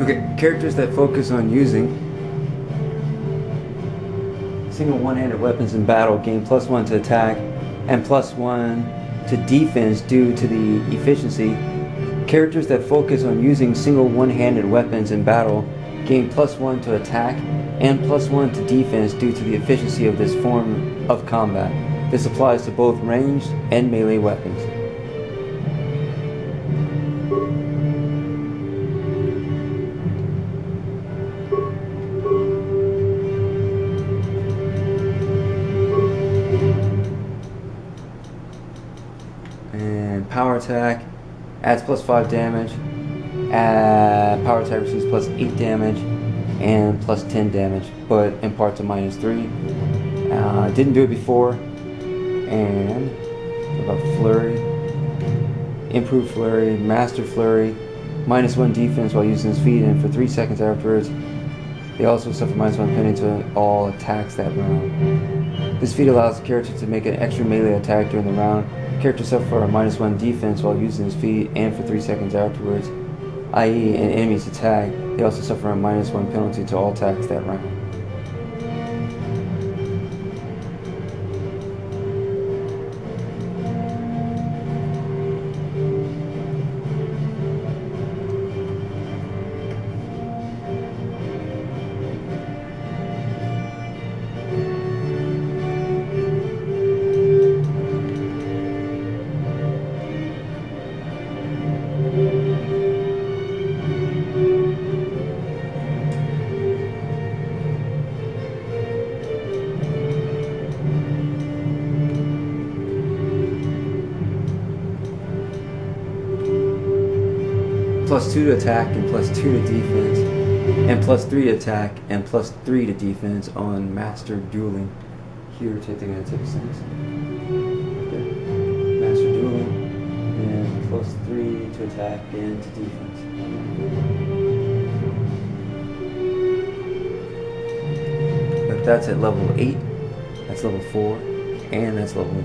Okay, characters that focus on using single one-handed weapons in battle gain +1 to attack and +1 to defense due to the efficiency. Characters that focus on using single one-handed weapons in battle gain +1 to attack and +1 to defense due to the efficiency of this form of combat. This applies to both ranged and melee weapons. And power attack adds +5 damage. Power attack receives +8 damage and +10 damage, but imparts a -3. Didn't do it before. And what about flurry? Improved flurry, master flurry, -1 defense while using his feet, and for 3 seconds afterwards. They also suffer -1 penalty to all attacks that round. This feat allows the character to make an extra melee attack during the round. Character suffer a -1 defense while using his feet and for 3 seconds afterwards, i.e. an enemy's attack. They also suffer a -1 penalty to all attacks that round. +2 to attack and +2 to defense, and +3 to attack and +3 to defense on master dueling. Here, I think I'm going to take a sense. Okay. Master dueling, and +3 to attack and to defense. But that's at level 8, that's level 4, and that's level 1.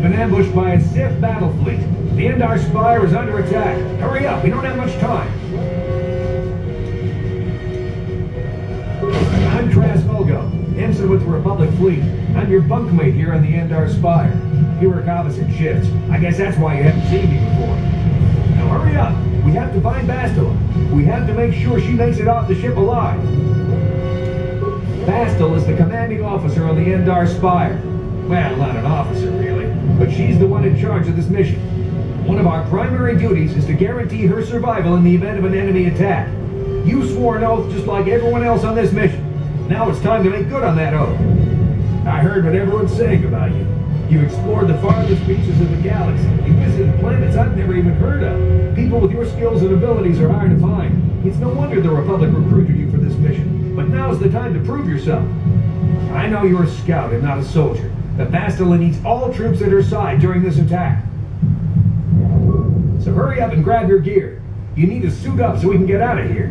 Ambushed by a Sith battle fleet. The Endar Spire is under attack. Hurry up, we don't have much time. I'm Trasfolgo, ensign with the Republic fleet. I'm your bunkmate here on the Endar Spire. We work opposite shifts. I guess that's why you haven't seen me before. Now hurry up. We have to find Bastila. We have to make sure she makes it off the ship alive. Bastil is the commanding officer on the Endar Spire. Well, not an officer, really, but she's the one in charge of this mission. One of our primary duties is to guarantee her survival in the event of an enemy attack. You swore an oath just like everyone else on this mission. Now it's time to make good on that oath. I heard what everyone's saying about you. You explored the farthest reaches of the galaxy. You visited planets I've never even heard of. People with your skills and abilities are hard to find. It's no wonder the Republic recruited you for this mission. But now's the time to prove yourself. I know you're a scout and not a soldier. But Bastila needs all troops at her side during this attack. So hurry up and grab your gear. You need to suit up so we can get out of here.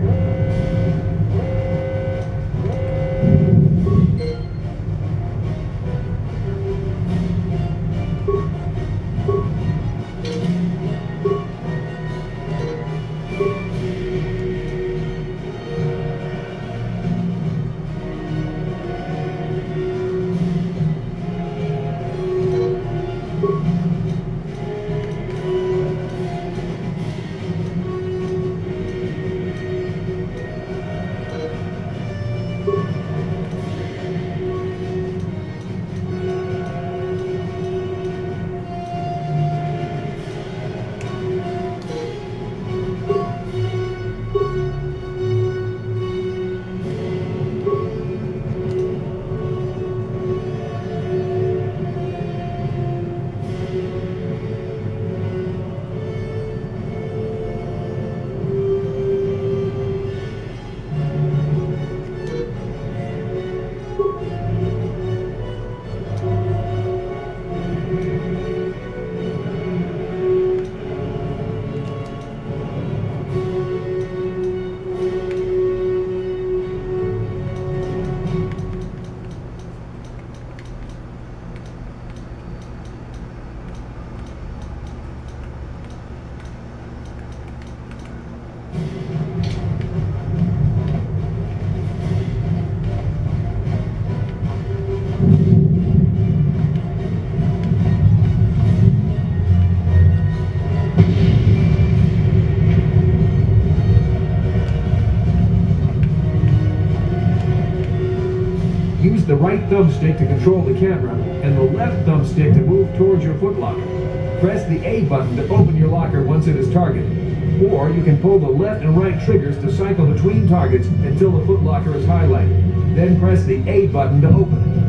Use the right thumbstick to control the camera and the left thumbstick to move towards your footlocker. Press the A button to open your locker once it is targeted. Or you can pull the left and right triggers to cycle between targets until the footlocker is highlighted. Then press the A button to open it.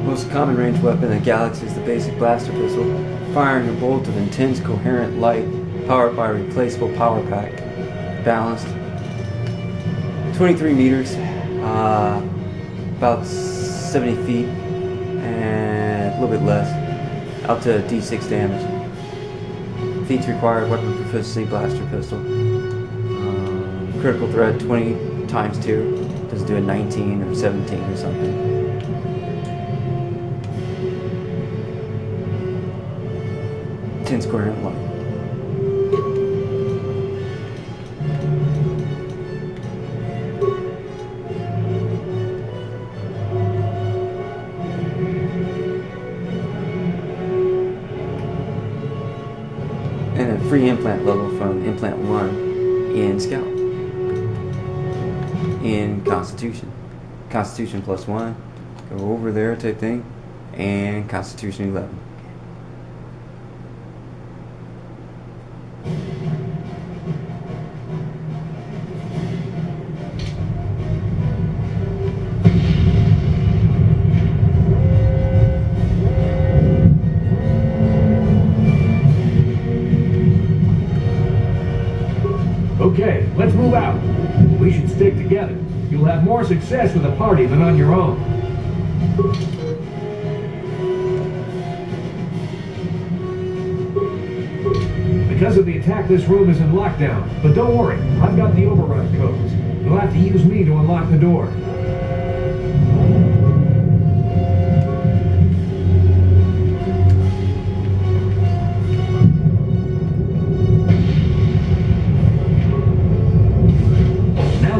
Most common range weapon in the galaxy is the basic blaster pistol, firing a bolt of intense, coherent light, powered by a replaceable power pack. Balanced. 23 meters, about 70 feet, and a little bit less, up to D6 damage. Feats required weapon proficiency, blaster pistol. Critical threat 20 times 2, doesn't do a 19 or 17 or something. Intense coherent light. And a free implant level from implant 1 in Scout. In Constitution. Constitution +1. Go over there type thing. And Constitution 11. Okay, let's move out. We should stick together. You'll have more success with a party than on your own. Because of the attack, this room is in lockdown. But don't worry, I've got the override codes. You'll have to use me to unlock the door.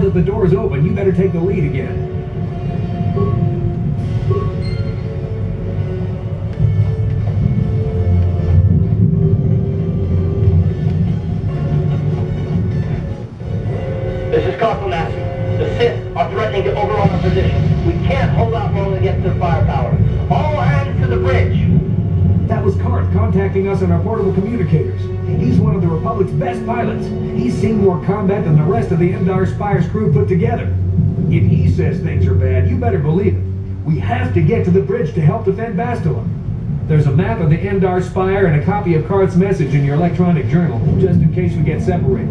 The door's open, you better take the lead again. This is Corporal Massey. The Sith are threatening to overrun our position. We can't hold out long to get their firepower. All hands to the bridge. That was Karth contacting us on our portable communicators. He's one of the Republic's best pilots. He's seen more combat than the rest of the Endar Spire's crew put together. If he says things are bad, you better believe it. We have to get to the bridge to help defend Bastila. There's a map of the Endar Spire and a copy of Karth's message in your electronic journal, just in case we get separated.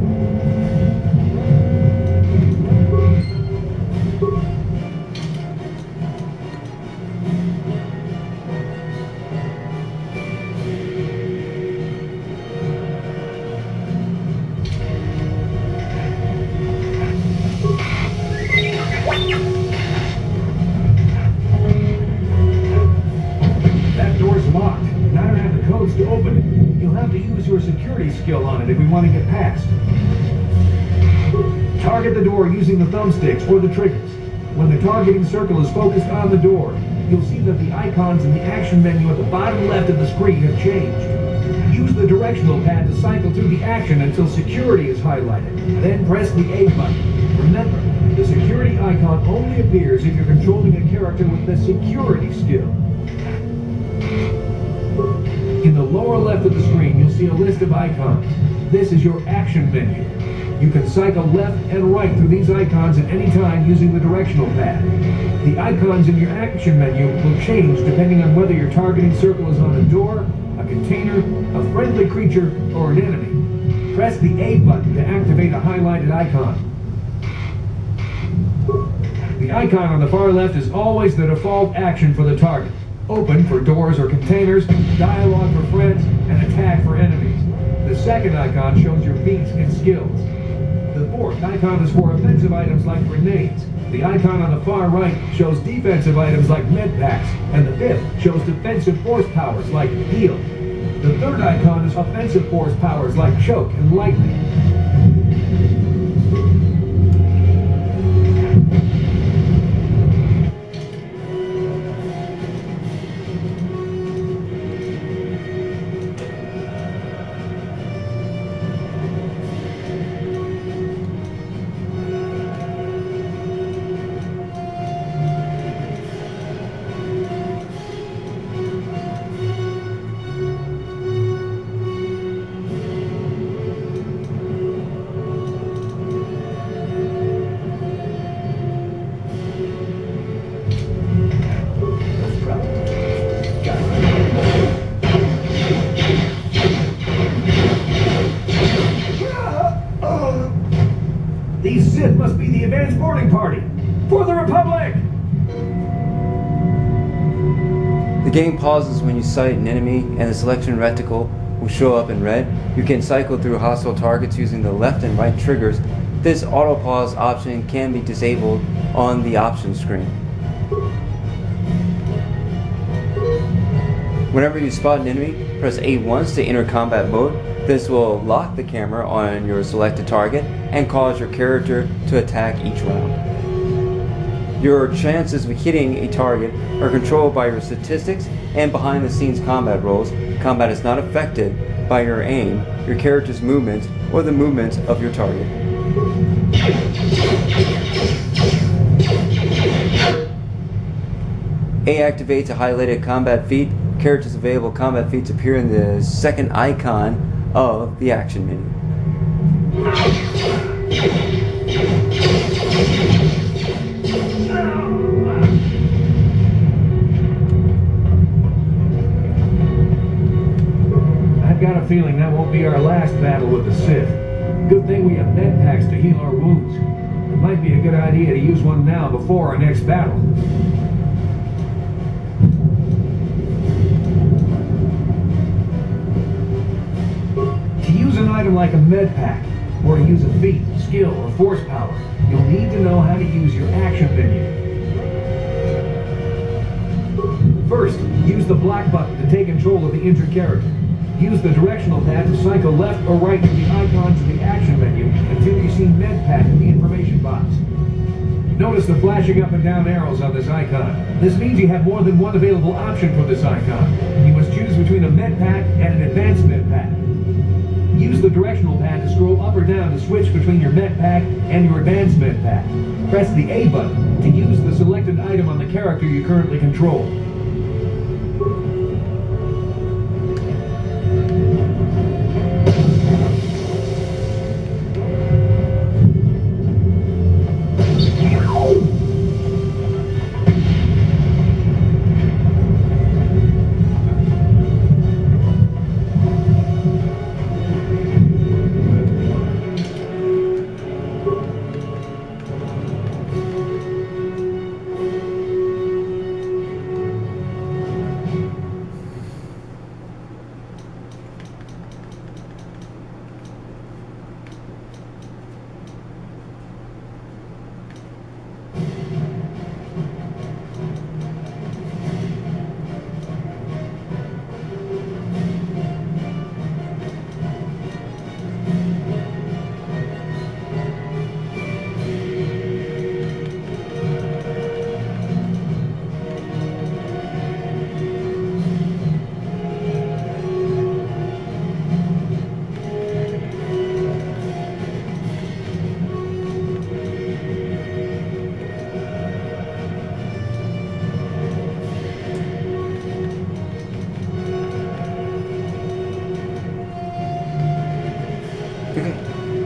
To open it. You'll have to use your security skill on it if we want to get past. Target the door using the thumbsticks or the triggers. When the targeting circle is focused on the door, you'll see that the icons in the action menu at the bottom left of the screen have changed. Use the directional pad to cycle through the action until security is highlighted. Then press the A button. Remember, The security icon only appears if you're controlling a character with the security skill. In the lower left of the screen, you'll see a list of icons. This is your action menu. You can cycle left and right through these icons at any time using the directional pad. The icons in your action menu will change depending on whether your targeting circle is on a door, a container, a friendly creature, or an enemy. Press the A button to activate a highlighted icon. The icon on the far left is always the default action for the target. Open for doors or containers, dialogue for friends, and attack for enemies. The second icon shows your feats and skills. The fourth icon is for offensive items like grenades. The icon on the far right shows defensive items like med packs, and the fifth shows defensive force powers like heal. The third icon is offensive force powers like choke and lightning. These Sith must be the advanced boarding party! For the Republic! The game pauses when you sight an enemy and the selection reticle will show up in red. You can cycle through hostile targets using the left and right triggers. This auto pause option can be disabled on the options screen. Whenever you spot an enemy, press A once to enter combat mode. This will lock the camera on your selected target and cause your character to attack each round. Your chances of hitting a target are controlled by your statistics and behind the scenes combat rolls. Combat is not affected by your aim, your character's movements, or the movements of your target. A activates a highlighted combat feat. Characters available combat feats appear in the second icon of the action menu. I've got a feeling that won't be our last battle with the Sith. Good thing we have med packs to heal our wounds. It might be a good idea to use one now before our next battle. An item like a med pack, or to use a feat, skill, or force power, you'll need to know how to use your action menu. First, use the black button to take control of the injured character. Use the directional pad to cycle left or right through the icons of the action menu until you see med pack in the information box. Notice the flashing up and down arrows on this icon. This means you have more than one available option for this icon. You must choose between a med pack and an advanced med pack. Use the directional pad to scroll up or down to switch between your med pack and your advanced med pack. Press the A button to use the selected item on the character you currently control.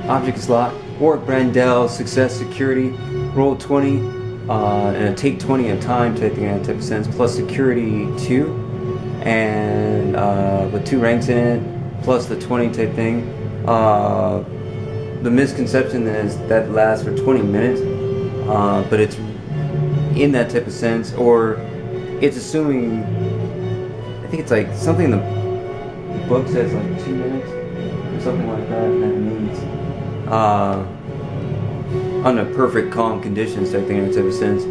Object is locked. Warric, Bran, Dell, success, security, roll 20, and a take 20 at a time type thing in that type of sense, plus security 2, and with 2 ranks in it, plus the 20 type thing. The misconception is that lasts for 20 minutes, but it's in that type of sense, or it's assuming, I think it's like something in the book says like 2 minutes or something like that, and that means under perfect calm conditions type thing in that type of sense.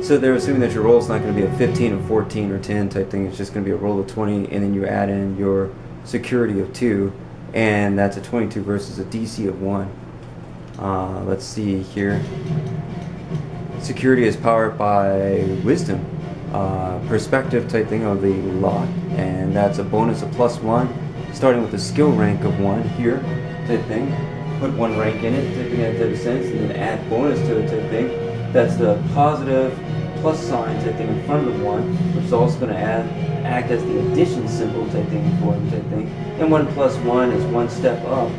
So they're assuming that your roll is not going to be a 15 or 14 or 10 type thing. It's just going to be a roll of 20, and then you add in your security of 2, and that's a 22 versus a DC of 1. Let's see here. Security is powered by wisdom, perspective type thing of the lock, and that's a bonus of +1, starting with a skill rank of 1 here type thing. Put 1 rank in it type thing in that type of sense, and then add bonus to it type thing. That's the positive plus sign type thing in front of the 1, which is also going to act as the addition symbol type thing for it type thing. And 1 plus 1 is 1 step up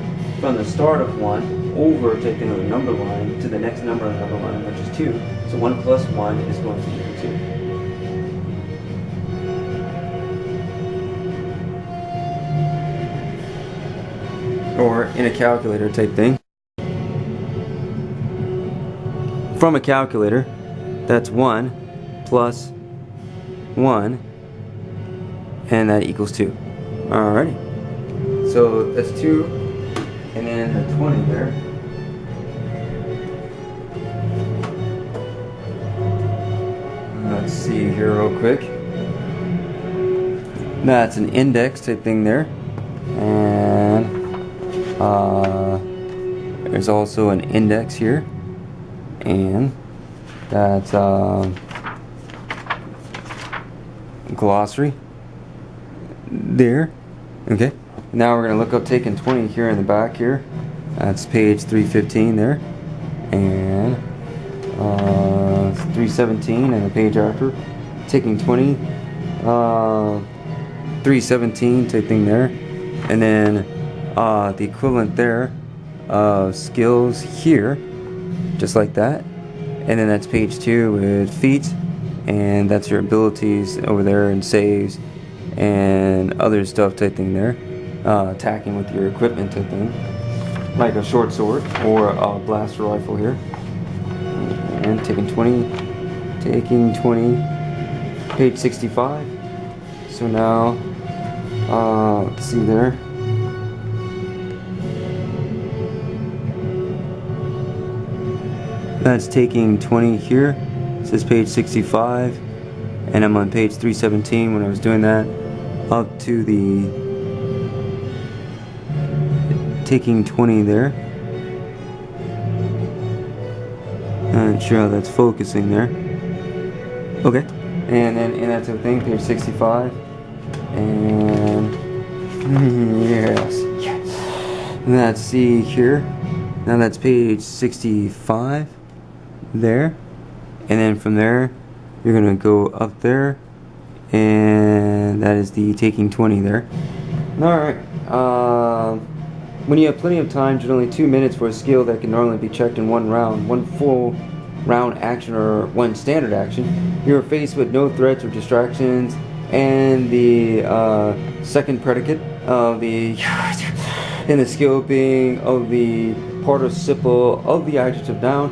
from the start of 1 over type thing of the number line to the next number on the number line, which is 2. So 1 plus 1 is going to equal 2. Or in a calculator type thing. From a calculator, that's 1 plus 1, and that equals 2. Alrighty. So that's 2, and then the 20 there. Let's see here real quick. That's an index type thing there. And there's also an index here. And that's glossary there. Okay. Now we're going to look up taking 20 here in the back here. That's page 315 there. And 317 and the page after. Taking 20. 317 type thing there. And then the equivalent there of skills here. Just like that. And then that's page 2 with feats. And that's your abilities over there and saves and other stuff type thing there. Attacking with your equipment type thing, like a short sword or a blaster rifle here. And taking 20, page 65. So now, let's see there. That's taking 20 here. It says page 65, and I'm on page 317 when I was doing that. Up to the taking 20 there. Not sure how that's focusing there. Okay, and then in that type of thing, page 65, and yes. And let's see here. Now that's page 65 there, and then from there you're gonna go up there, and that is the taking 20 there. Alright, when you have plenty of time, generally 2 minutes for a skill that can normally be checked in 1 round, 1 full round action or 1 standard action, you are faced with no threats or distractions, and the second predicate of the in the skill being of the participle of the adjective noun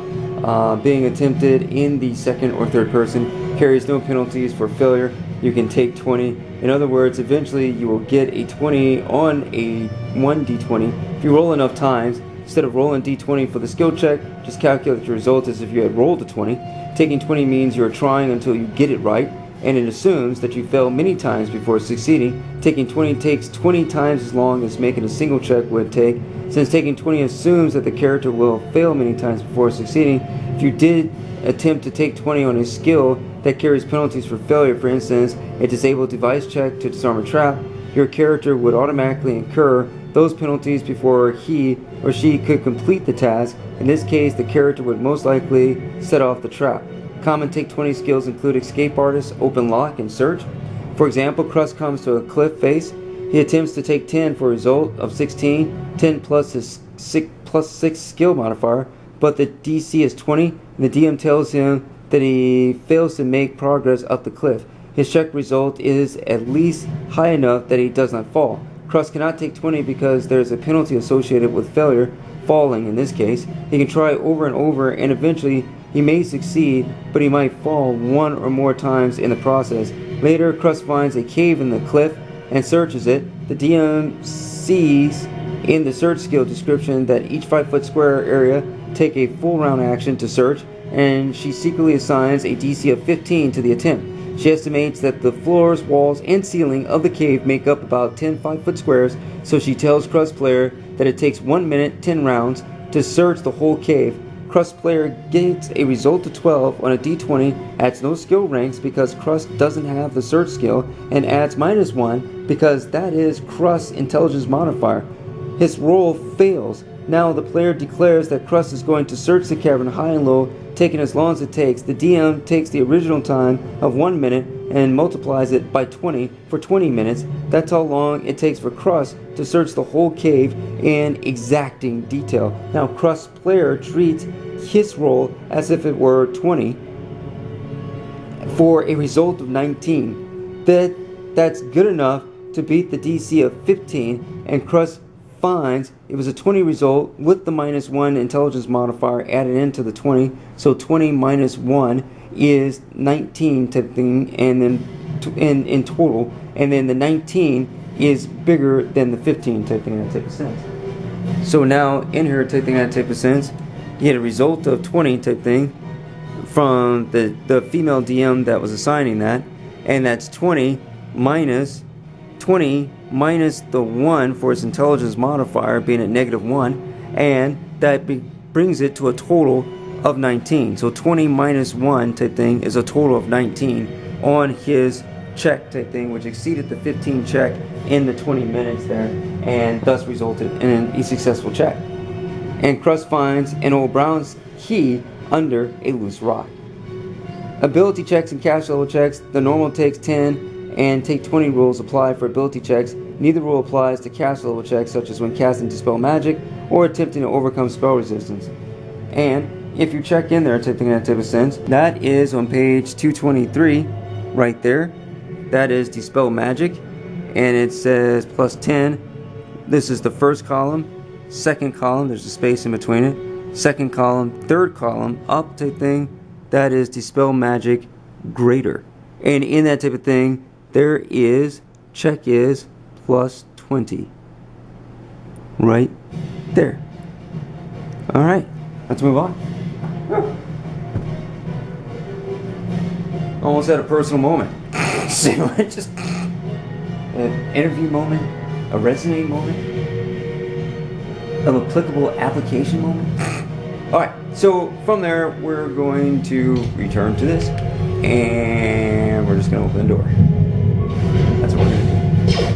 being attempted in the second or third person carries no penalties for failure. You can take 20. In other words, eventually you will get a 20 on a 1d20 if you roll enough times. Instead of rolling d20 for the skill check, just calculate your result as if you had rolled a 20. Taking 20 means you are trying until you get it right, and it assumes that you fail many times before succeeding. Taking 20 takes 20 times as long as making a single check would take. Since taking 20 assumes that the character will fail many times before succeeding, if you did attempt to take 20 on a skill that carries penalties for failure, for instance, a disabled device check to disarm a trap, your character would automatically incur those penalties before he or she could complete the task. In this case, the character would most likely set off the trap. Common take 20 skills include escape artist, open lock, and search. For example, Crust comes to a cliff face. He attempts to take 10 for a result of 16. 10 plus his +6 skill modifier, but the DC is 20, and the DM tells him that he fails to make progress up the cliff. His check result is at least high enough that he does not fall. Crust cannot take 20 because there is a penalty associated with failure, falling in this case. He can try over and over, and eventually he may succeed, but he might fall one or more times in the process. Later, Crust finds a cave in the cliff and searches it. The DM sees in the search skill description that each 5-foot square area take a full round action to search, and she secretly assigns a DC of 15 to the attempt. She estimates that the floors, walls, and ceiling of the cave make up about 10 5-foot squares, so she tells Crust player that it takes 1 minute, 10 rounds to search the whole cave. Crust player gets a result of 12 on a d20, adds no skill ranks because Crust doesn't have the search skill, and adds -1 because that is Crust's intelligence modifier. His roll fails. Now the player declares that Crust is going to search the cavern high and low, taking as long as it takes. The DM takes the original time of 1 minute and multiplies it by 20 for 20 minutes. That's how long it takes for Crust to search the whole cave in exacting detail. Now Crust's player treats his roll as if it were 20 for a result of 19. That's good enough to beat the DC of 15, and Crust finds it was a 20 result with the -1 intelligence modifier added into the 20, so 20 minus 1 is 19 type thing, and then in total, and then the 19 is bigger than the 15 type thing in that type of sense. So now in here type thing in that type of sense, you get a result of 20 type thing from the female DM that was assigning that, and that's 20 minus the 1 for its intelligence modifier being at -1, and that brings it to a total of 19. So 20 minus 1 type thing is a total of 19 on his check type thing, which exceeded the 15 check in the 20 minutes there, and thus resulted in a successful check. And Crust finds an old Brown's key under a loose rock. Ability checks and cash level checks. The normal takes 10 and take 20 rules apply for ability checks. Neither rule applies to cash level checks, such as when casting Dispel Magic or attempting to overcome spell resistance. And if you check in there, type in that type of sense, that is on page 223, right there. That is Dispel Magic, and it says +10. This is the first column, second column. There's a space in between it. Second column, third column, up type thing. That is Dispel Magic Greater, and in that type of thing, there is check is +20 right there. All right, let's move on. Almost had a personal moment. Just an interview moment, a resonating moment, an applicable application moment. All right, so from there we're going to return to this, and we're just going to open the door. That's what we're going to do.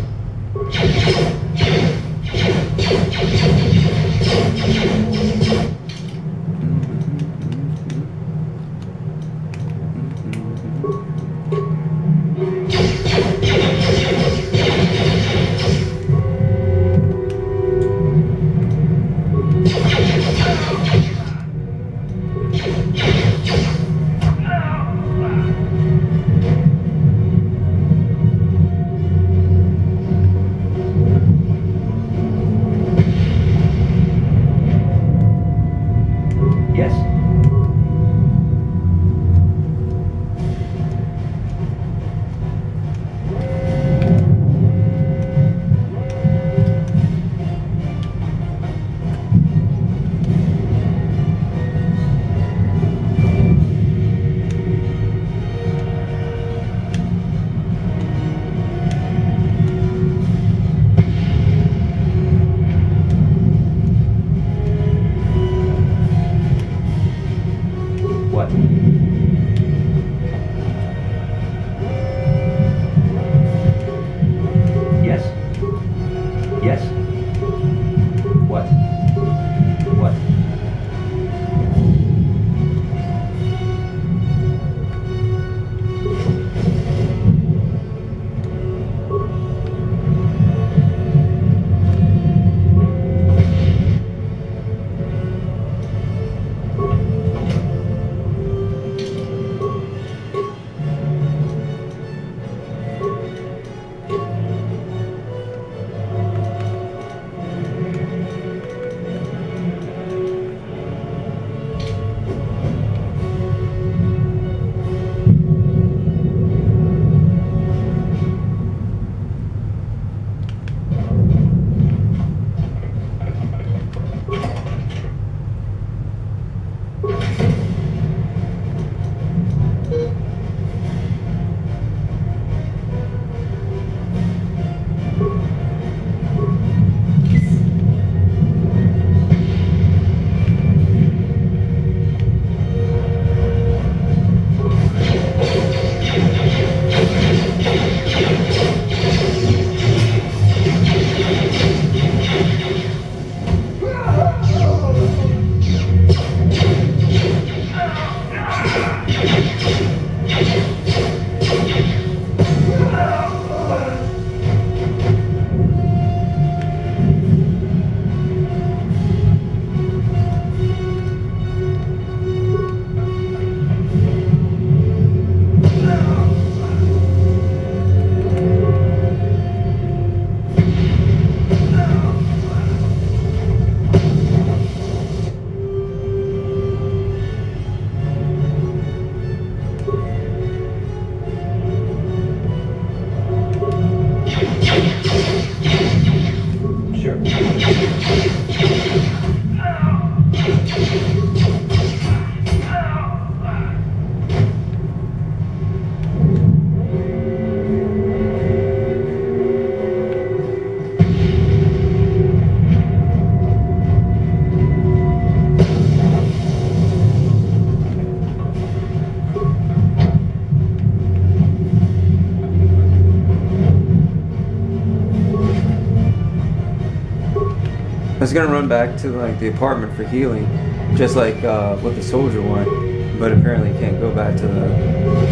was gonna run back to like the apartment for healing, just like what the soldier one, but apparently can't go back to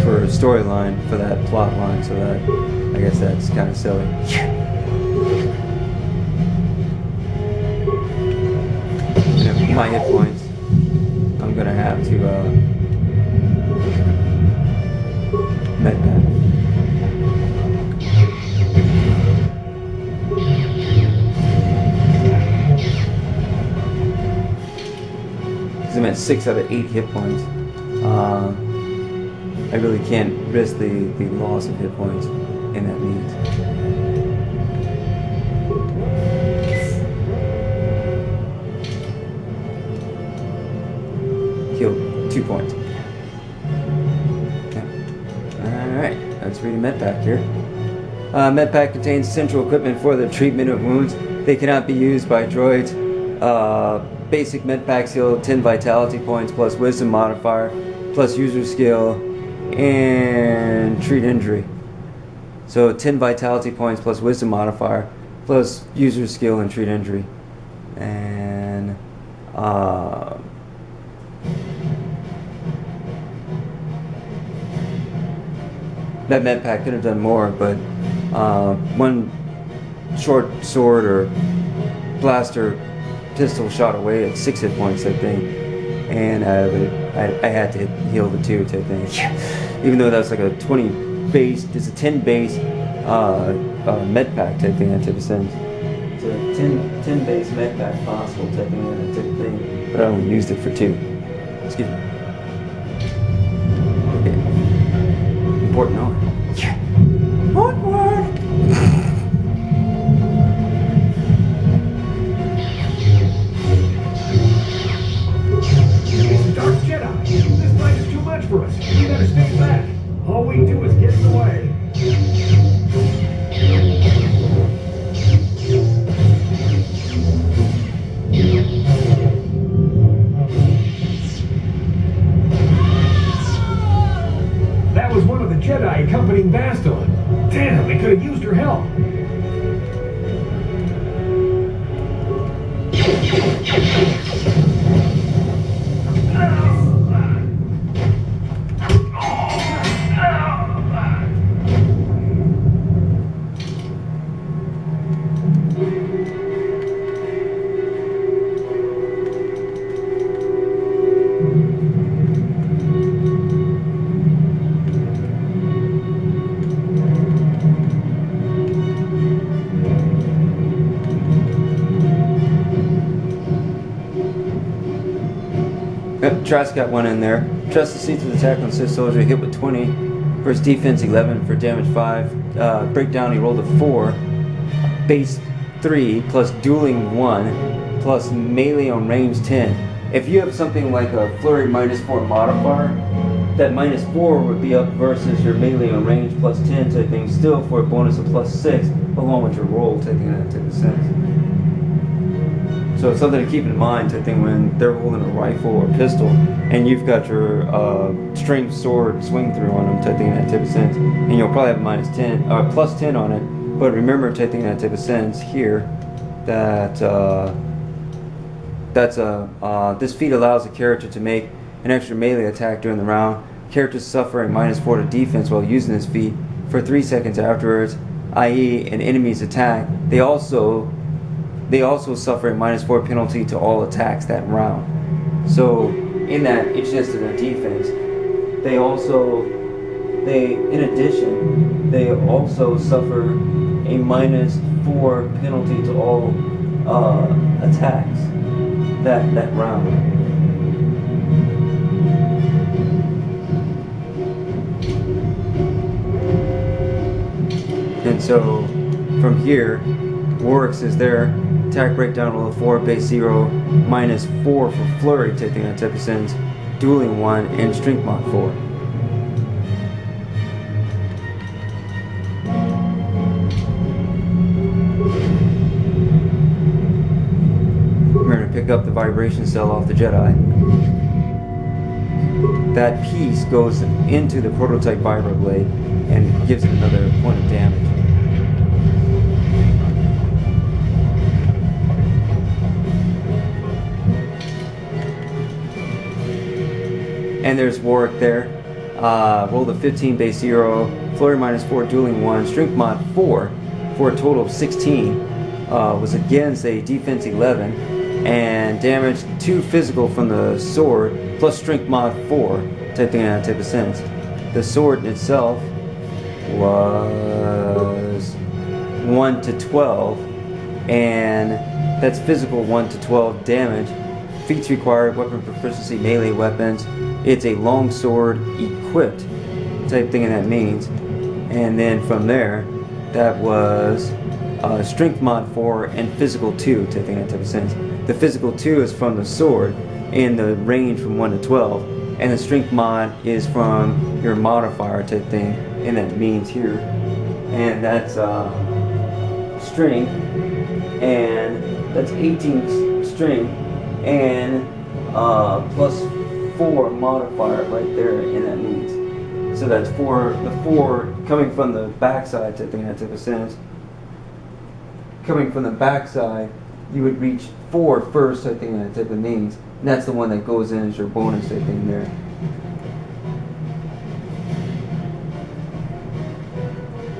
for storyline for that plot line. So that I guess that's kind of silly. And my hit points, I'm gonna have to med pack. I'm at 6 out of 8 hit points. I really can't risk the loss of hit points in that means. Healed 2 points. Okay. Alright, let's read a med pack here. Med pack contains essential equipment for the treatment of wounds. They cannot be used by droids. Basic med packs heal 10 vitality points plus wisdom modifier plus user skill and treat injury. So 10 vitality points plus wisdom modifier plus user skill and treat injury. And that med pack could have done more, but one short sword or blaster pistol shot away at 6 hit points, I think, and I had to heal the 2 type thing. Even though that's like a 20 base, it's a 10 base med pack type thing. That type of sense. It's a 10 base med pack possible type thing. That type of thing. But I only used it for 2. Excuse me. Okay. Important knowledge. What word? This fight is too much for us. We better stay back. All we do is get in the way. That was one of the Jedi accompanying Bastila. Damn, we could have used her help. Yep, Trask got one in there. Trust the seats of attack on Sith Soldier, hit with 20. For his defense 11, for damage 5. Breakdown he rolled a 4. Base 3 plus dueling 1 plus melee on range 10. If you have something like a flurry -4 modifier, that -4 would be up versus your melee on range plus 10 type thing, still for a bonus of +6 along with your roll, taking that type of sense. So it's something to keep in mind type thing when they're holding a rifle or pistol and you've got your string sword swing through on them type thing in that type of sense, and you'll probably have -10 or +10 on it. But remember type thing in that type of sense here that this feat allows the character to make an extra melee attack during the round. Characters suffering -4 to defense while using this feat for 3 seconds afterwards, i.e. an enemy's attack. They also suffer a -4 penalty to all attacks that round. So in that, it's just their defense. They also suffer a -4 penalty to all attacks that round. And so from here, Warric is there. Attack breakdown roll of 4, base 0, -4 for flurry, taking that type of sense, dueling 1, and strength mod 4. We're going to pick up the vibration cell off the Jedi. That piece goes into the prototype vibroblade and gives it another point of damage. And there's Warric there. Rolled a 15 base 0, flurry -4, dueling 1, strength mod 4 for a total of 16. Was against a defense 11 and damage 2 physical from the sword plus strength mod 4 type thing in that type of sense. The sword itself was 1 to 12 and that's physical 1 to 12 damage. Feats required, weapon proficiency, melee weapons. It's a long sword equipped type thing, and that means. And then from there, that was strength mod 4 and physical 2 type thing, in that type of sense. The physical 2 is from the sword in the range from 1 to 12, and the strength mod is from your modifier type thing, and that means here. And that's strength, and that's 18 strength and plus 4 modifier right there, and that means. So that's the 4 coming from the backside type thing, in that type of sense. Coming from the backside, you would reach 4 first type thing, in that type of means. And that's the one that goes in as your bonus type thing there.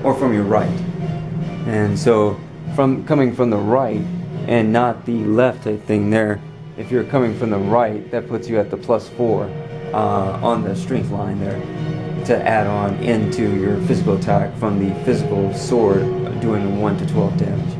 Or from your right. And so coming from the right and not the left type thing there, if you're coming from the right, that puts you at the +4 on the strength line there to add on into your physical attack from the physical sword doing 1 to 12 damage.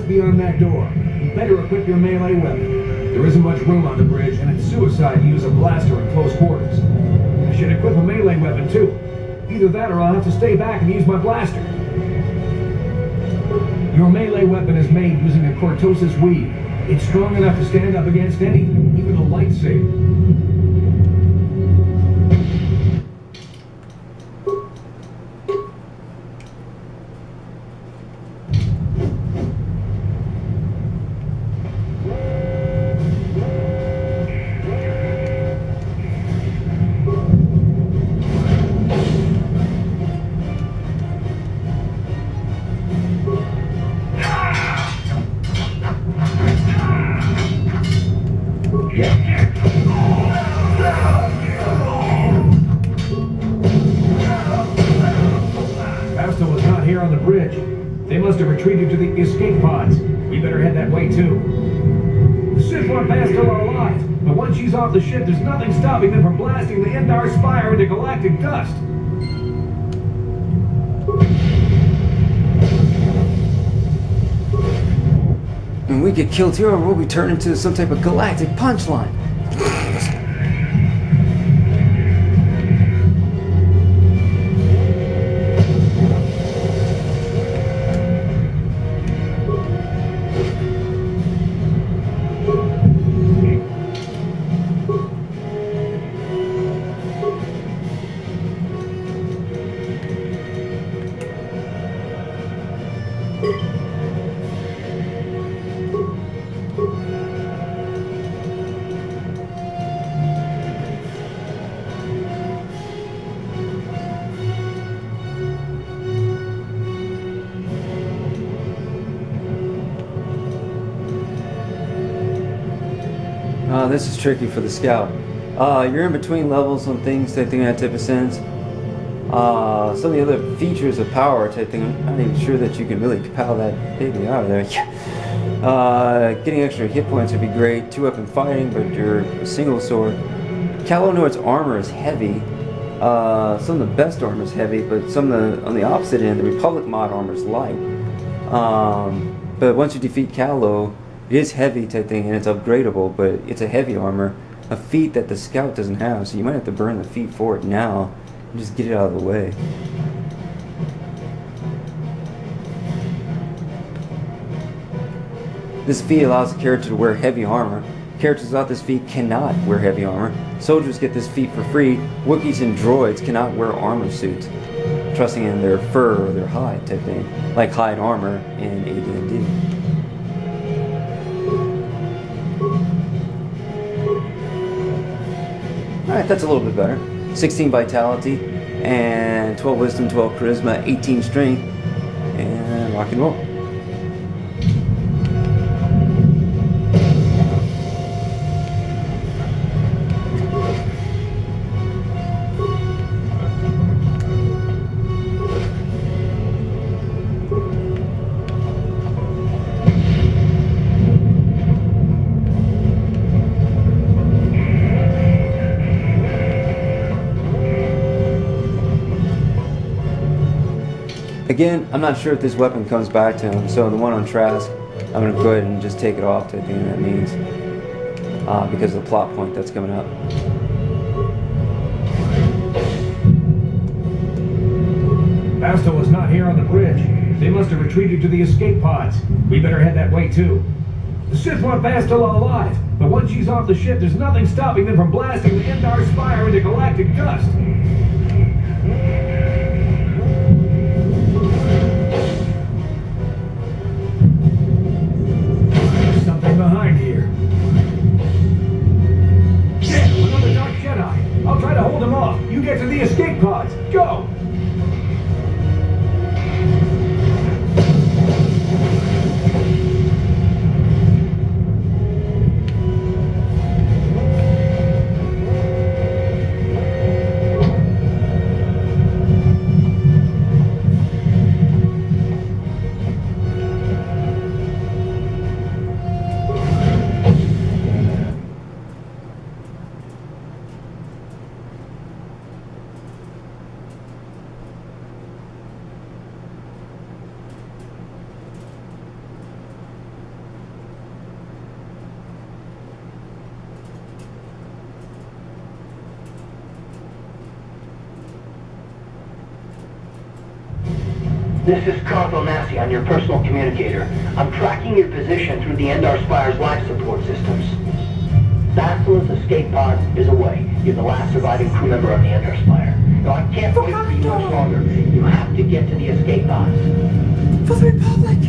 Beyond that door. You better equip your melee weapon. There isn't much room on the bridge, and it's suicide to use a blaster in close quarters. I should equip a melee weapon too. Either that or I'll have to stay back and use my blaster. Your melee weapon is made using a cortosis weave. It's strong enough to stand up against anything, even a lightsaber. On the bridge. They must have retreated to the escape pods. We better head that way too. The Sith want Bastila alive, but once she's off the ship, there's nothing stopping them from blasting the Endar Spire into galactic dust. When we get killed here, we'll be turned into some type of galactic punchline. This is tricky for the scout. You're in between levels on things type thing, that type of sense. Some of the other features of power type thing, I'm not even sure that you can really compile that baby out of there. Getting extra hit points would be great. 2-weapon fighting, but you're a single sword. Calonord's armor is heavy. Some of the best armor is heavy, but some of the, on the opposite end, the Republic mod armor is light. But once you defeat Calo, it is heavy type thing, and it's upgradable, but it's a heavy armor, a feat that the scout doesn't have, so you might have to burn the feat for it now and just get it out of the way. This feat allows the character to wear heavy armor. Characters without this feat cannot wear heavy armor. Soldiers get this feat for free. Wookiees and droids cannot wear armor suits, trusting in their fur or their hide type thing, like hide armor in AD&D. Alright, that's a little bit better. 16 vitality, and 12 wisdom, 12 charisma, 18 strength, and rock and roll. Again, I'm not sure if this weapon comes back to him, so the one on Trask, I'm going to go ahead and just take it off. I think that means because of the plot point that's coming up. Bastille is not here on the bridge. They must have retreated to the escape pods. We better head that way too. The Sith want Bastille alive, but once she's off the ship, there's nothing stopping them from blasting the Endar Spire into galactic dust. Behind here. Yeah, another Dark Jedi. I'll try to hold him off. You get to the escape pods. Go! This is Carl Massey on your personal communicator. I'm tracking your position through the Endar Spire's life support systems. Bastile's escape pod is away. You're the last surviving crew member on the Endar Spire. No, I can't wait for you much longer. You have to get to the escape pods. For the Republic!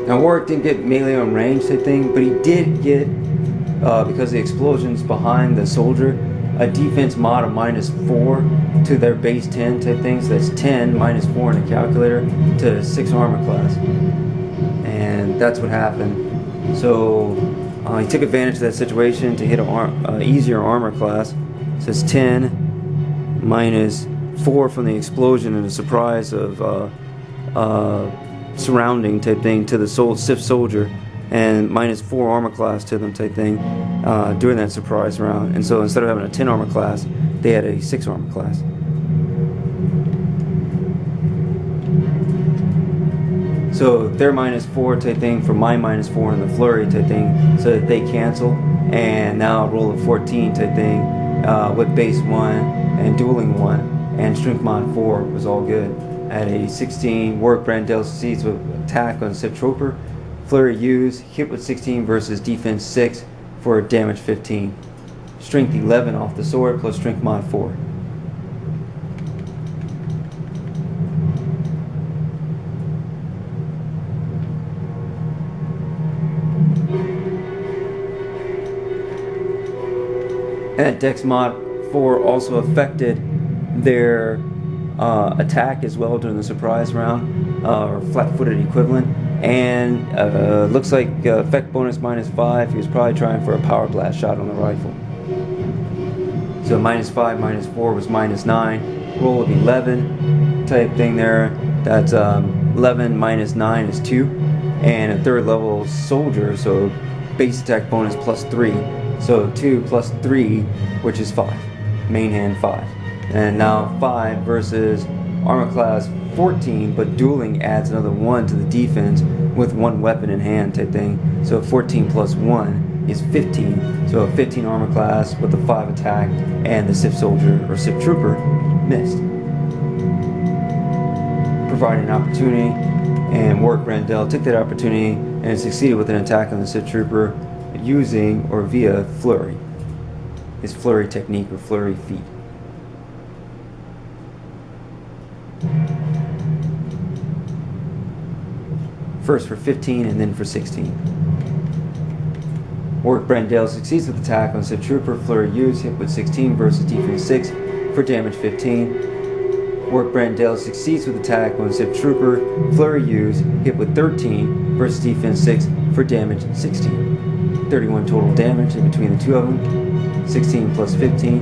Now Warric didn't get melee on range type thing, but he did get, because of the explosions behind the soldier, a defense mod of -4 to their base 10 type thing. So that's 10 -4 in the calculator to 6 armor class. And that's what happened. So he took advantage of that situation to hit an easier armor class. So it's 10 -4 from the explosion and the surprise of surrounding type thing to the Sith soldier, and -4 armor class to them type thing during that surprise round. And so instead of having a 10 armor class, they had a 6 armor class. So their -4 type thing for my -4 in the flurry type thing, so that they cancel, and now roll a 14 type thing with base 1 and dueling 1 and strength mod 4 was all good. At a 16, Warric, Bran, Dell succeeds with attack on Sith Trooper. Flurry use, hit with 16 versus defense 6 for damage 15. Strength 11 off the sword plus strength mod 4. And that dex mod 4 also affected their attack as well during the surprise round, or flat-footed equivalent, and looks like effect bonus -5. He was probably trying for a power blast shot on the rifle. So -5, -4 was -9. Roll of 11 type thing there. That's 11 -9 is 2, and a 3rd level soldier, so base attack bonus plus 3. So 2 plus 3, which is 5. Main hand 5. And now 5 versus armor class 14, but dueling adds another 1 to the defense with 1 weapon in hand type thing. So 14 plus 1 is 15. So a 15 armor class with a 5 attack, and the Sith soldier or Sith trooper missed. Providing an opportunity, and Warric Bran Dell took that opportunity and succeeded with an attack on the Sith trooper using or via flurry. His flurry technique or flurry feat. First for 15 and then for 16. Warric Bran Dell succeeds with attack on Sith trooper, flurry use, hit with 16 versus defense 6 for damage 15. Warric Bran Dell succeeds with attack on Sith trooper, flurry use, hit with 13 versus defense 6 for damage 16. 31 total damage in between the two of them, 16 plus 15,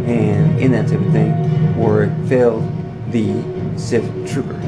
and in that type of thing, Warric failed the Sith trooper.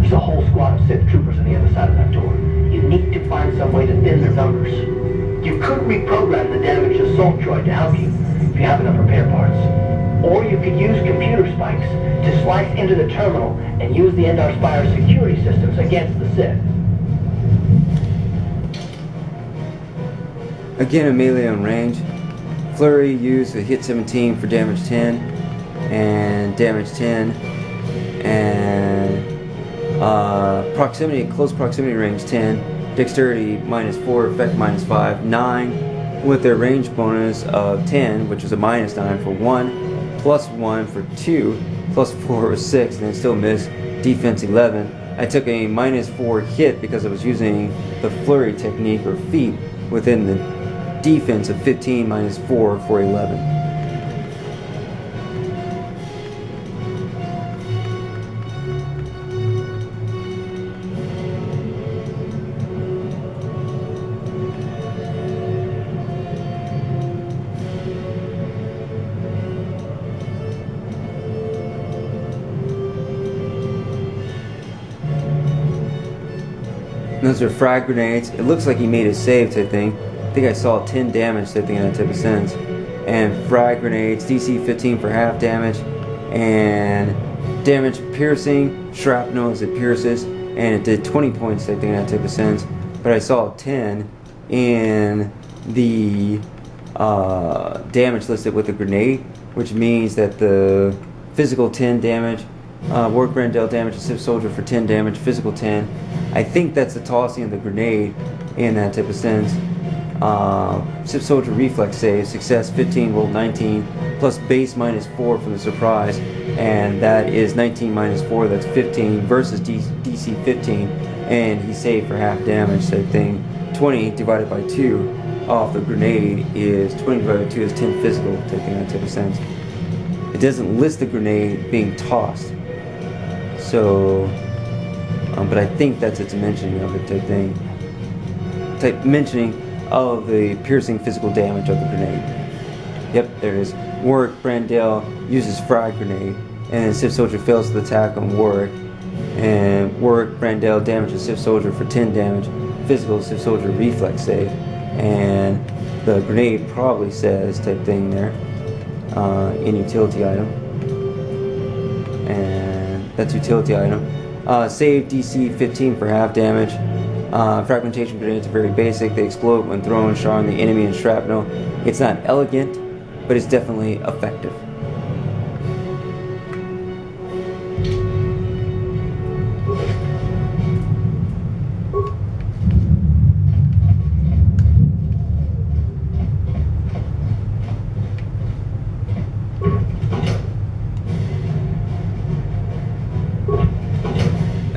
There's a whole squad of Sith troopers on the other side of that door. You need to find some way to thin their numbers. You could reprogram the damaged assault droid to help you, if you have enough repair parts. Or you could use computer spikes to slice into the terminal and use the Endar Spire security systems against the Sith. Again, a melee on range. Flurry used a hit 17 for damage 10 and damage 10, and proximity, close proximity range 10, dexterity -4, effect -5, 9 with their range bonus of 10, which is a -9 for 1, +1 for 2, +4 was 6, and then still missed. Defense 11. I took a -4 hit because I was using the flurry technique or feat within the defense of 15 -4 for 11. Those are frag grenades. It looks like he made a save type thing. I think I saw 10 damage type thing in that type of sense. And frag grenades, DC 15 for half damage, and damage piercing, shrapnel as it pierces, and it did 20 points type thing in that type of sense. But I saw 10 in the damage listed with the grenade, which means that the physical 10 damage, Warric Bran Dell damage a Sith soldier for 10 damage, physical 10. I think that's the tossing of the grenade in that type of sense. Sith soldier reflex save, success 15, rolled 19, plus base -4 from the surprise, and that is 19 -4, that's 15 versus DC 15, and he saved for half damage type thing. 20 divided by 2 off the grenade is 20 divided by 2 is 10 physical type thing in that type of sense. It doesn't list the grenade being tossed, so but I think that's its mentioning of it type thing. Type mentioning of the piercing physical damage of the grenade. Yep, there it is. Warric Bran Dell uses frag grenade, and Sith soldier fails the attack on Warric, and Warric Bran Dell damages Sith soldier for 10 damage, physical Sith soldier reflex save, and the grenade probably says type thing there in utility item, and that's utility item. Save DC 15 for half damage. Fragmentation grenades are very basic. They explode when thrown, showering the enemy in shrapnel. It's not elegant, but it's definitely effective.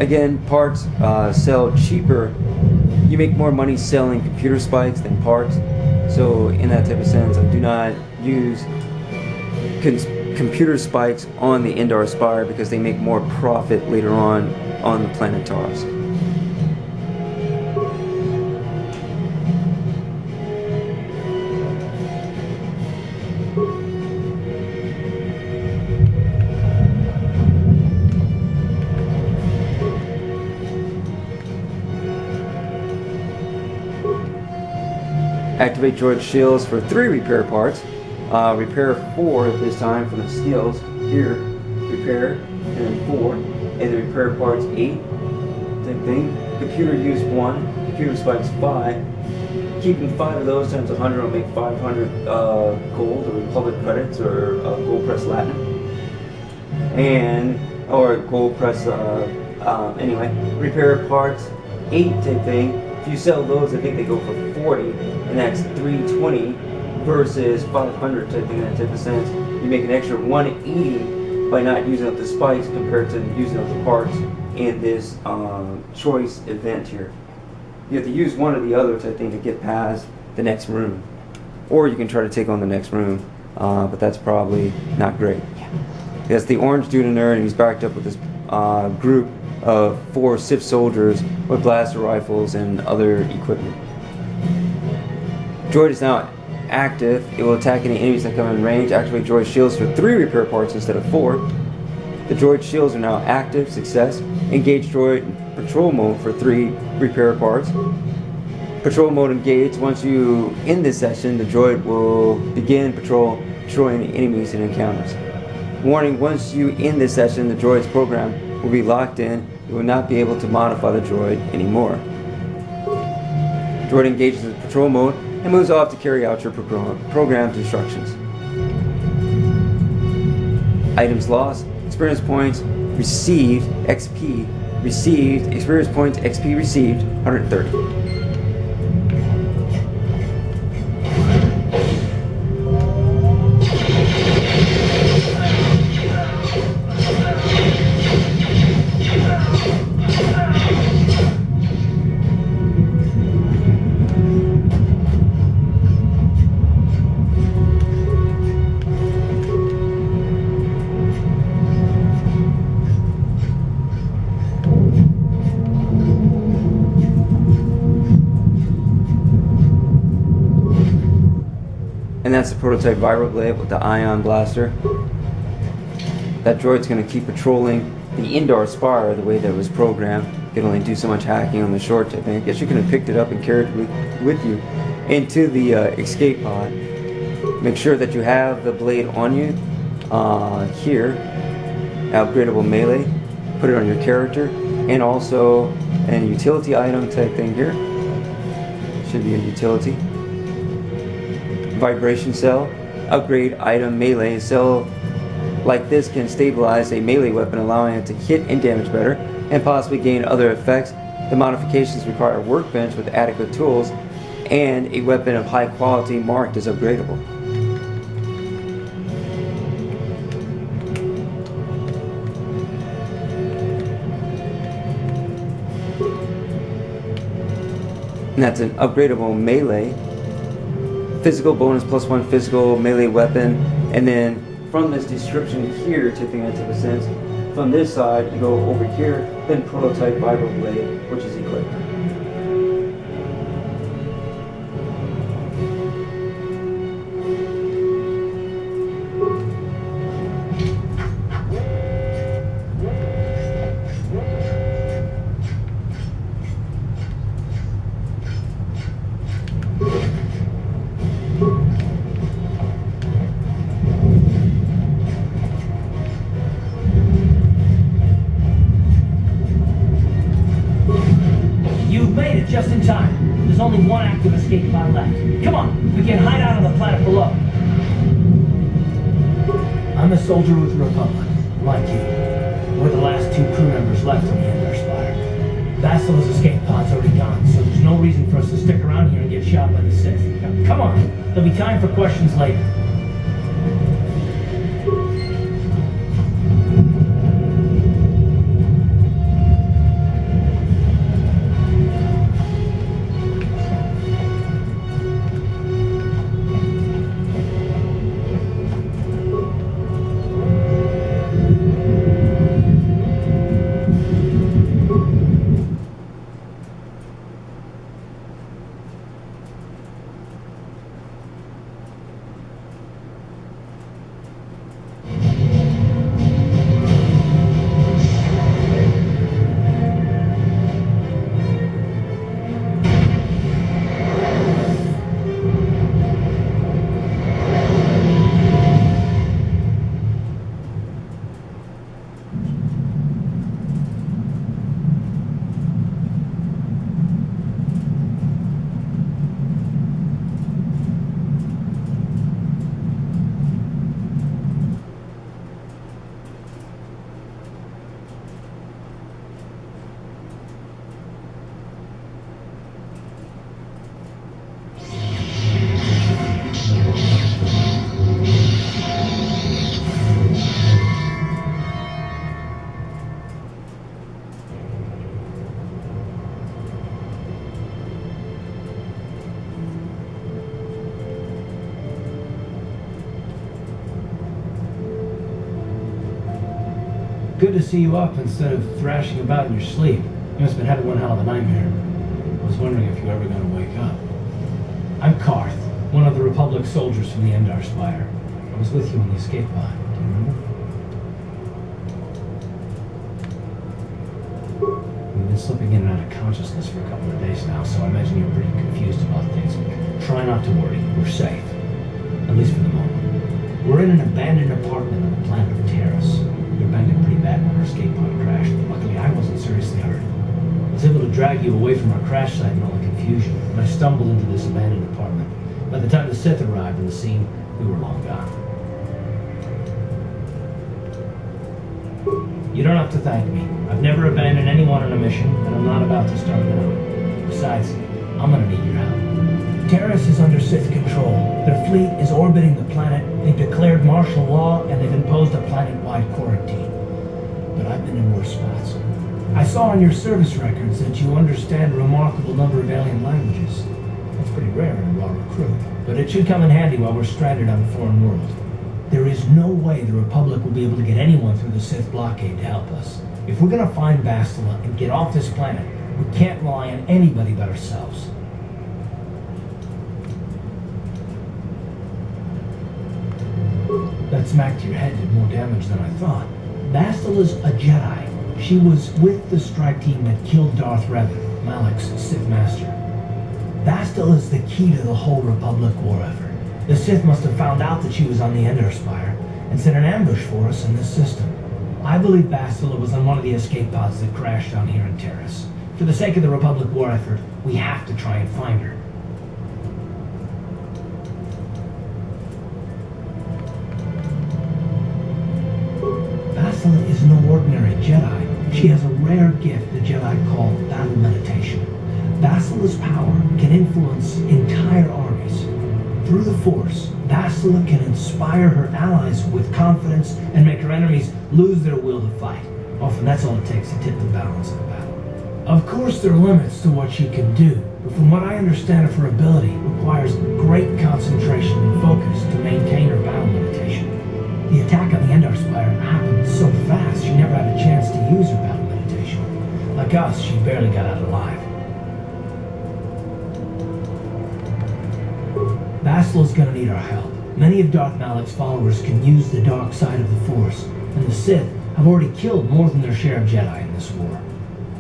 Again, parts sell cheaper. You make more money selling computer spikes than parts. So in that type of sense, I do not use computer spikes on the Endar Spire because they make more profit later on the Planetars. Activate droid shields for 3 repair parts. Repair 4 at this time from the skills. Here, repair, and then 4. And then repair parts 8. Same thing. Computer use 1. Computer spikes 5. Keeping 5 of those times 100 will make 500 gold or Republic credits or gold press Latin. Or gold press, anyway. Repair parts 8, same thing. If you sell those, I think they go for 40, and that's 320 versus 500 type thing in that type of sense. You make an extra 180 by not using up the spikes compared to using up the parts in this choice event here. You have to use one or the other type thing to get past the next room. Or you can try to take on the next room, but that's probably not great. That's the orange dude in there, and he's backed up with this group of 4 Sith soldiers with blaster rifles and other equipment. Droid is now active. It will attack any enemies that come in range. Activate droid shields for 3 repair parts instead of 4. The droid shields are now active. Success. Engage droid patrol mode for 3 repair parts. Patrol mode engaged. Once you end this session, the droid will begin destroying the enemies and encounters. Warning, once you end this session, the droid's program will be locked in. You will not be able to modify the droid anymore. Droid engages in patrol mode and moves off to carry out your programmed instructions. Items lost, experience points received, XP received, experience points, XP received, 130. And that's the prototype Viral Blade with the Ion Blaster. That droid's going to keep patrolling the Endar Spire the way that it was programmed. You can only do so much hacking on the short tip. I guess you could have picked it up and carried it with you into the escape pod. Make sure that you have the blade on you. Here, upgradable melee. Put it on your character. And also a utility item type thing here. Should be a utility. Vibration cell, upgrade item melee. A cell like this can stabilize a melee weapon, allowing it to hit and damage better, and possibly gain other effects. The modifications require a workbench with adequate tools and a weapon of high quality marked as upgradable. And that's an upgradable melee. Physical bonus +1 physical melee weapon, and then from this description here, taking that type of sense, from this side you go over here, then prototype Viral Blade, which is equipped. Just in time. There's only one active escape pod left. Come on, we can hide out on the planet below. I'm a soldier with the Republic, like you. We're the last 2 crew members left in the Endar Spire. Vassala's escape pod's already gone, so there's no reason for us to stick around here and get shot by the Sith. Come on, there'll be time for questions later. Good to see you up instead of thrashing about in your sleep. You must have been having one hell of a nightmare. I was wondering if you were ever going to wake up. I'm Karth, one of the Republic soldiers from the Endar Spire. I was with you on the escape pod. Do you remember? We've been slipping in and out of consciousness for a couple of days now, so I imagine you're pretty confused about things. Try not to worry. We're safe. At least for the moment. We're in an abandoned apartment on the planet of Terrace. We were banged up pretty bad when our escape pod crashed. Luckily, I wasn't seriously hurt. I was able to drag you away from our crash site in all the confusion, and I stumbled into this abandoned apartment. By the time the Sith arrived on the scene, we were long gone. You don't have to thank me. I've never abandoned anyone on a mission, and I'm not about to start now. Besides, I'm gonna need your help. Terrace is under Sith control. Their fleet is orbiting the planet, they've declared martial law, and they've imposed a planet-wide quarantine. But I've been in worse spots. I saw on your service records that you understand a remarkable number of alien languages. That's pretty rare in a raw recruit, but it should come in handy while we're stranded on a foreign world. There is no way the Republic will be able to get anyone through the Sith blockade to help us. If we're gonna find Bastila and get off this planet, we can't rely on anybody but ourselves. That smack to your head did more damage than I thought. Bastila's a Jedi. She was with the strike team that killed Darth Revan, Malak's Sith Master. Bastila's the key to the whole Republic war effort. The Sith must have found out that she was on the Endar Spire and set an ambush for us in this system. I believe Bastila was on one of the escape pods that crashed down here in Terrace. For the sake of the Republic war effort, we have to try and find her. Bastila is no ordinary Jedi. She has a rare gift the Jedi call battle meditation. Bastila's power can influence entire armies. Through the Force, Bastila can inspire her allies with confidence and make her enemies lose their will to fight. Often that's all it takes to tip the balance of a battle. Of course there are limits to what she can do, but from what I understand of her ability, it requires great concentration and focus to maintain her battle meditation. The attack on the Endar Spire happened so fast she never had a chance to use her battle meditation. Like us, she barely got out alive. Bastila's gonna need our help. Many of Darth Malak's followers can use the dark side of the Force, and the Sith have already killed more than their share of Jedi in this war.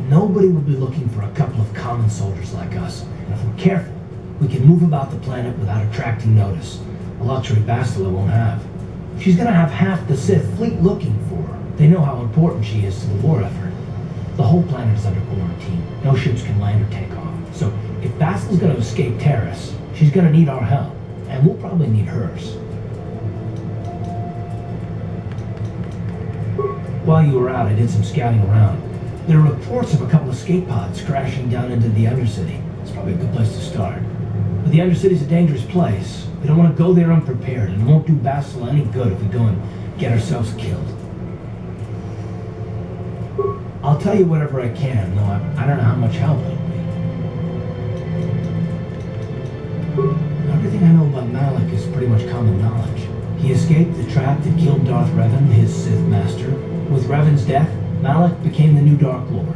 Nobody will be looking for a couple of common soldiers like us, and if we're careful, we can move about the planet without attracting notice, a luxury Bastila won't have. She's gonna have half the Sith fleet looking for her. They know how important she is to the war effort. The whole planet is under quarantine. No ships can land or take off. So if Bastila's gonna escape Terrace, she's gonna need our help. And we'll probably need hers. While you were out, I did some scouting around. There are reports of a couple of escape pods crashing down into the Undercity. It's probably a good place to start. But the Undercity's a dangerous place. We don't want to go there unprepared, and it won't do Bastila any good if we go and get ourselves killed. I'll tell you whatever I can, though I don't know how much help it'll be. Everything I know about Malak is pretty much common knowledge. He escaped the trap that killed Darth Revan, his Sith Master. With Revan's death, Malak became the new Dark Lord.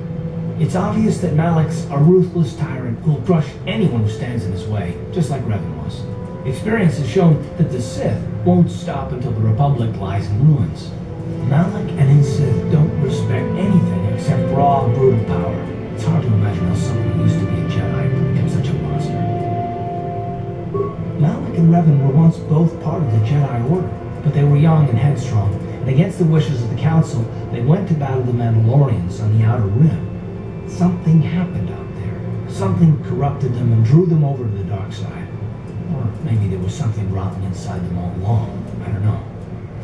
It's obvious that Malak's a ruthless tyrant who'll crush anyone who stands in his way, just like Revan was. Experience has shown that the Sith won't stop until the Republic lies in ruins. Malak and his Sith don't respect anything except raw, brutal power. It's hard to imagine how someone who used to be a Jedi could become such a monster. Malak and Revan were once both part of the Jedi Order, but they were young and headstrong, and against the wishes of the Council, they went to battle the Mandalorians on the Outer Rim. Something happened out there. Something corrupted them and drew them over to the dark side. Or maybe there was something rotten inside them all along. I don't know.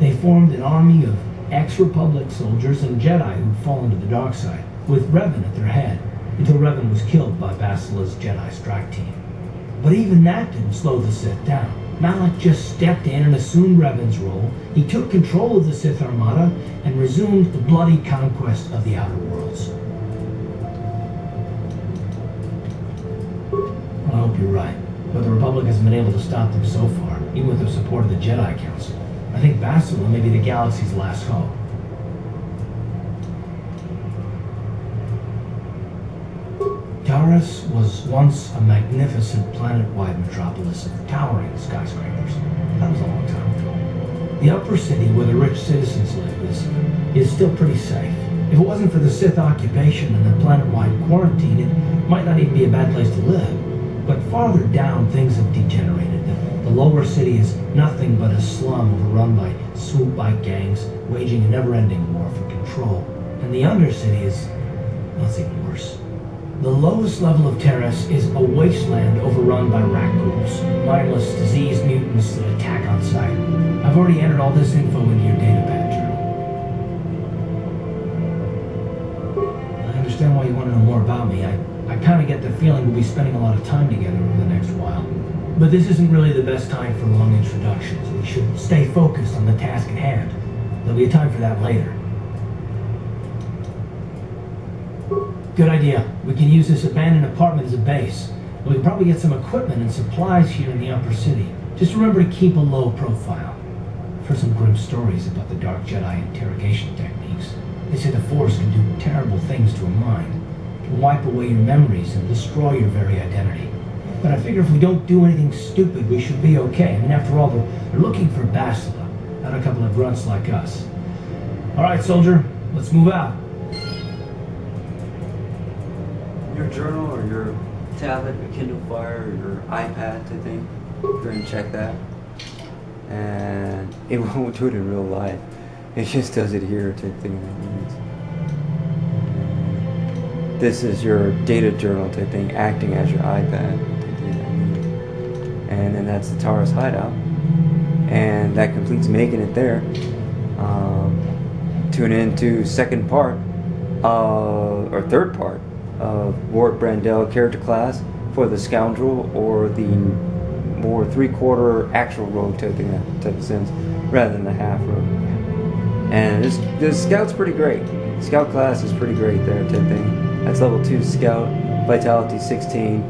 They formed an army of ex-Republic soldiers and Jedi who'd fallen to the dark side, with Revan at their head, until Revan was killed by Bastila's Jedi strike team. But even that didn't slow the Sith down. Malak just stepped in and assumed Revan's role. He took control of the Sith Armada and resumed the bloody conquest of the Outer Worlds. Well, I hope you're right, but the Republic hasn't been able to stop them so far, even with the support of the Jedi Council. I think Bastila may be the galaxy's last hope. Taurus was once a magnificent planet-wide metropolis of towering skyscrapers. That was a long time ago. The upper city where the rich citizens live is still pretty safe. If it wasn't for the Sith occupation and the planet-wide quarantine, it might not even be a bad place to live. But farther down, things have degenerated. The lower city is nothing but a slum overrun by swoop-bike gangs, waging a never-ending war for control. And the undercity is, well, it's even worse. The lowest level of Terrace is a wasteland overrun by raccoons, mindless, diseased mutants that attack on sight. I've already entered all this info into your datapad journal. I understand why you want to know more about me. I kind of get the feeling we'll be spending a lot of time together over the next while. But this isn't really the best time for long introductions. We should stay focused on the task at hand. There'll be a time for that later. Good idea. We can use this abandoned apartment as a base. We can probably get some equipment and supplies here in the upper city. Just remember to keep a low profile. I've heard some grim stories about the Dark Jedi interrogation techniques. They say the Force can do terrible things to a mind. It can wipe away your memories and destroy your very identity. But I figure if we don't do anything stupid, we should be okay. I mean, after all, they're looking for Bastila, not a couple of grunts like us. All right, soldier, let's move out. Your journal or your tablet, your Kindle Fire, or your iPad type thing, go ahead and check that. And it won't do it in real life. It just does it here type thing. This is your data journal type thing, acting as your iPad type thing. And then that's the Taurus hideout. And that completes making it there. Tune in to second part, or third part, of Warric, Bran, Dell character class for the scoundrel or the more 3/4 actual rogue type thing, that type of sense, rather than the half rogue. And this scout's pretty great. Scout class is pretty great there type thing. That's level 2 scout, vitality 16,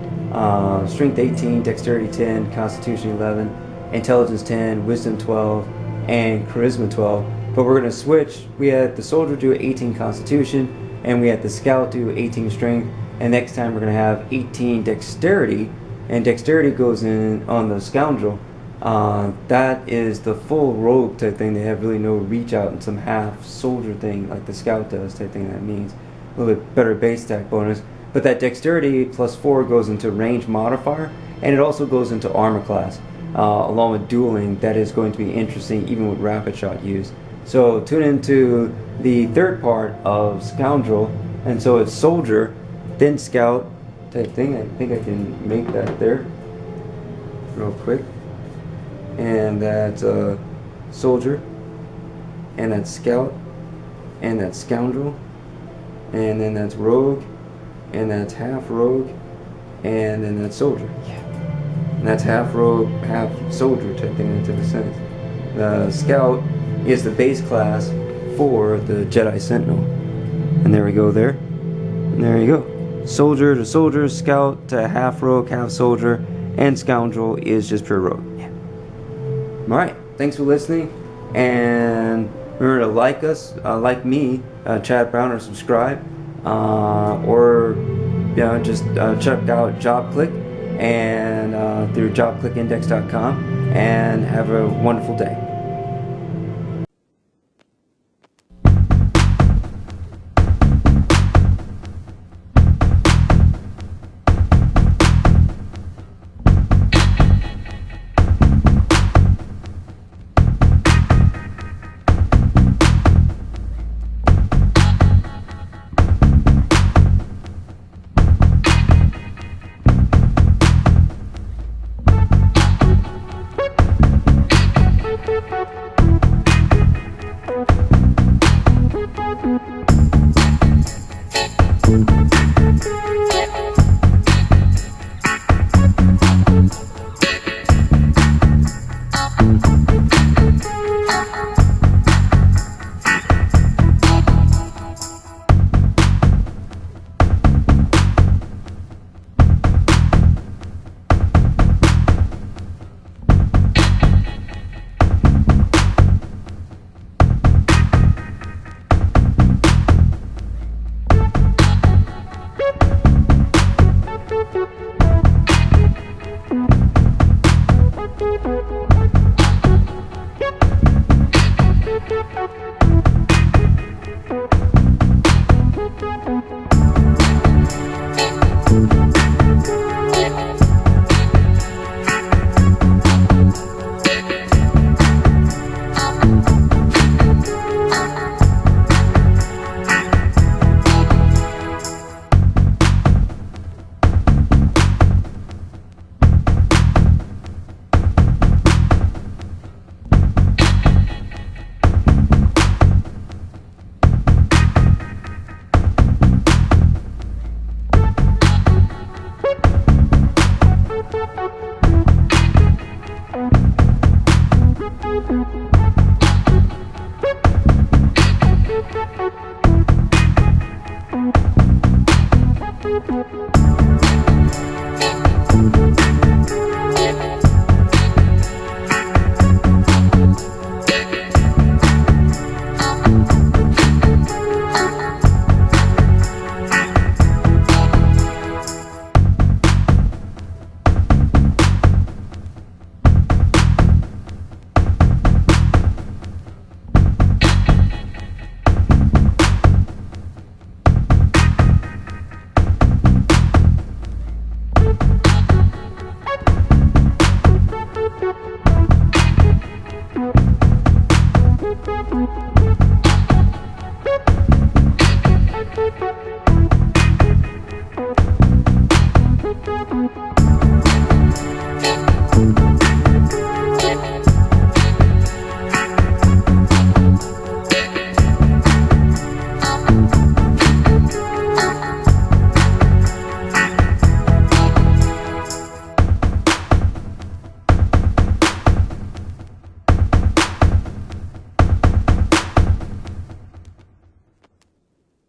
strength 18, dexterity 10, constitution 11, intelligence 10, wisdom 12, and charisma 12. But we're going to switch. We had the soldier do 18 constitution, and we had the scout do 18 strength, and next time we're going to have 18 dexterity, and dexterity goes in on the scoundrel. That is the full rogue type thing. They have really no reach out and some half soldier thing like the scout does type thing. That means a little bit better base stack bonus. But that dexterity +4 goes into range modifier, and it also goes into armor class, along with dueling. That is going to be interesting even with rapid shot use. So tune into the third part of Scoundrel, and so it's Soldier, then Scout type thing. I think I can make that there real quick. And that's Soldier, and that's Scout, and that's Scoundrel, and then that's Rogue, and that's half Rogue, and then that's Soldier. Yeah. And that's half Rogue, half Soldier type thing into the sense. The Scout is the base class for the Jedi Sentinel. And there we go there. And there you go. Soldier to Soldier, Scout to half Rogue, half Soldier, and Scoundrel is just pure Rogue. Yeah. Alright, thanks for listening. And remember to like us, like me, Chad Brown, or subscribe. Or just check out JobClick and through jobclickindex.com, and have a wonderful day. Bye.